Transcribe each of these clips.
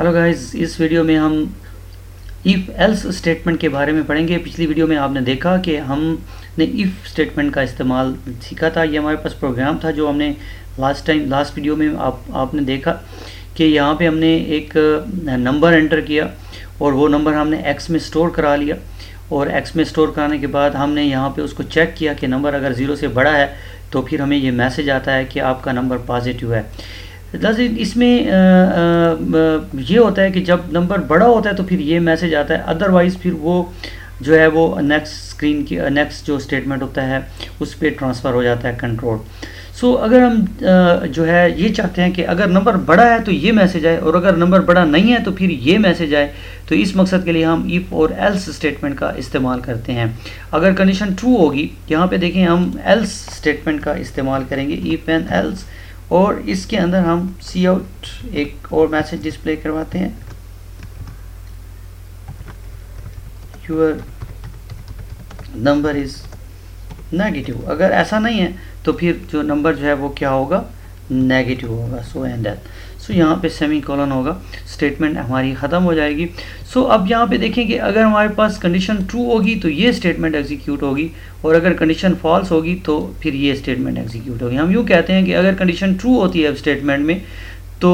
Hello guys, इस video में हम इफ़ एल्स स्टेटमेंट के बारे में पढ़ेंगे। पिछली वीडियो में आपने देखा कि हमने इफ़ स्टेटमेंट का इस्तेमाल सीखा था। ये हमारे पास प्रोग्राम था जो हमने लास्ट वीडियो में आपने देखा कि यहाँ पे हमने एक नंबर एंटर किया और वो नंबर हमने एक्स में स्टोर करा लिया, और एक्स में स्टोर कराने के बाद हमने यहाँ पे उसको चेक किया कि नंबर अगर 0 से बड़ा है तो फिर हमें ये मैसेज आता है कि आपका नंबर पॉजिटिव है। इसमें ये होता है कि जब नंबर बड़ा होता है तो फिर ये मैसेज आता है, अदरवाइज़ फिर वो जो है वो नेक्स्ट जो स्टेटमेंट होता है उस पर ट्रांसफ़र हो जाता है कंट्रोल। सो अगर हम जो है ये चाहते हैं कि अगर नंबर बड़ा है तो ये मैसेज आए और अगर नंबर बड़ा नहीं है तो फिर ये मैसेज आए, तो इस मकसद के लिए हम इफ़ और एल्स स्टेटमेंट का इस्तेमाल करते हैं। अगर कंडीशन ट्रू होगी, यहाँ पे देखें हम एल्स स्टेटमेंट का इस्तेमाल करेंगे, इफ़ एंड एल्स, और इसके अंदर हम सी आउट एक और मैसेज डिस्प्ले करवाते हैं, योर नंबर इज़ नेगेटिव। अगर ऐसा नहीं है तो फिर जो नंबर जो है वो क्या होगा, नेगेटिव होगा। सो एंड दैट, सो यहाँ पे सेमी कोलन होगा, स्टेटमेंट हमारी ख़त्म हो जाएगी। सो अब यहाँ पे देखें कि अगर हमारे पास कंडीशन ट्रू होगी तो ये स्टेटमेंट एग्जीक्यूट होगी, और अगर कंडीशन फॉल्स होगी तो फिर ये स्टेटमेंट एग्जीक्यूट होगी। हम यूँ कहते हैं कि अगर कंडीशन ट्रू होती है स्टेटमेंट में तो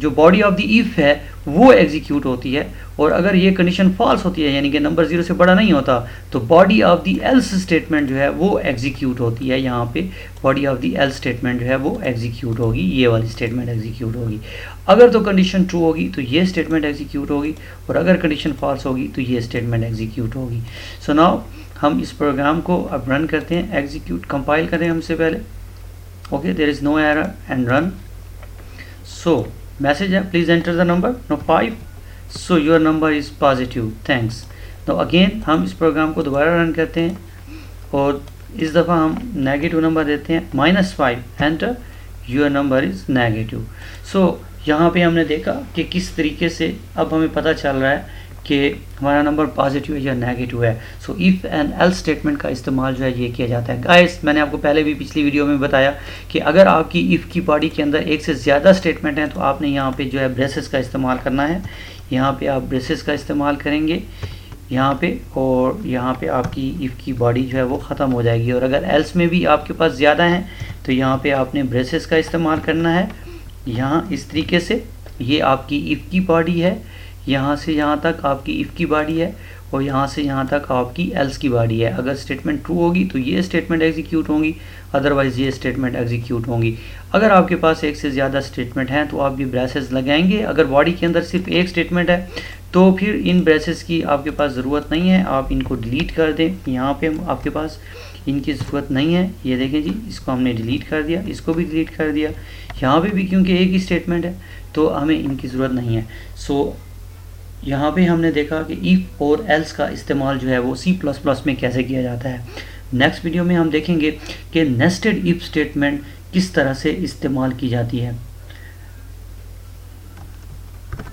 जो बॉडी ऑफ द इफ़ है वो एग्जीक्यूट होती है, और अगर ये कंडीशन फॉल्स होती है यानी कि नंबर 0 से बड़ा नहीं होता तो body of the L's statement जो है वो एग्जीक्यूट होती है। यहाँ पे body of the L's statement जो है वो एग्जीक्यूट होगी, ये वाली स्टेटमेंट एग्जीक्यूट होगी। अगर तो कंडीशन ट्रू होगी तो ये स्टेटमेंट एग्जीक्यूट होगी, और अगर कंडीशन फॉल्स होगी तो ये स्टेटमेंट एग्जीक्यूट होगी। सो नाउ हम इस प्रोग्राम को अब रन करते हैं, एग्जीक्यूट कंपाइल करें हमसे पहले। Okay, there is no error and run. So message है, please enter the number, no 5, so your number is positive, thanks. तो अगेन हम इस प्रोग्राम को दोबारा रन करते हैं और इस दफ़ा हम नेगेटिव नंबर देते हैं, -5, enter, your number is negative. So यहाँ पे हमने देखा कि किस तरीके से अब हमें पता चल रहा है कि हमारा नंबर पॉजिटिव है या नेगेटिव है। So if and else statement का इस्तेमाल जो है ये किया जाता है। गाइस, मैंने आपको पहले भी पिछली वीडियो में बताया कि अगर आपकी इफ़ की बॉडी के अंदर एक से ज़्यादा स्टेटमेंट हैं तो आपने यहाँ पे जो है ब्रेसेस का इस्तेमाल करना है। यहाँ पे आप ब्रेसेस का इस्तेमाल करेंगे यहाँ पे, और यहाँ पे आपकी इफ़ की बॉडी जो है वो ख़त्म हो जाएगी। और अगर एल्स में भी आपके पास ज़्यादा हैं तो यहाँ पे आपने ब्रेसेस का इस्तेमाल करना है। यहाँ इस तरीके से ये आपकी इफ़ की बॉडी है, यहाँ से यहाँ तक आपकी इफ़ की बॉडी है, और यहाँ से यहाँ तक आपकी एल्स की बॉडी है। अगर स्टेटमेंट ट्रू होगी तो ये स्टेटमेंट एग्जीक्यूट होंगी, अदरवाइज़ ये स्टेटमेंट एग्जीक्यूट होंगी। अगर आपके पास एक से ज़्यादा स्टेटमेंट हैं तो आप ये ब्रेसेस लगाएंगे। अगर बॉडी के अंदर सिर्फ एक स्टेटमेंट है तो फिर इन ब्रेसेस की आपके पास ज़रूरत नहीं है, आप इनको डिलीट कर दें। यहाँ पे आपके पास इनकी ज़रूरत नहीं है, ये देखें जी, इसको हमने डिलीट कर दिया, इसको भी डिलीट कर दिया। यहाँ पे भी क्योंकि एक ही स्टेटमेंट है तो हमें इनकी ज़रूरत नहीं है। सो यहाँ पे हमने देखा कि इफ़ और एल्स का इस्तेमाल जो है वो C++ में कैसे किया जाता है। नेक्स्ट वीडियो में हम देखेंगे कि नेस्टेड इफ़ स्टेटमेंट किस तरह से इस्तेमाल की जाती है।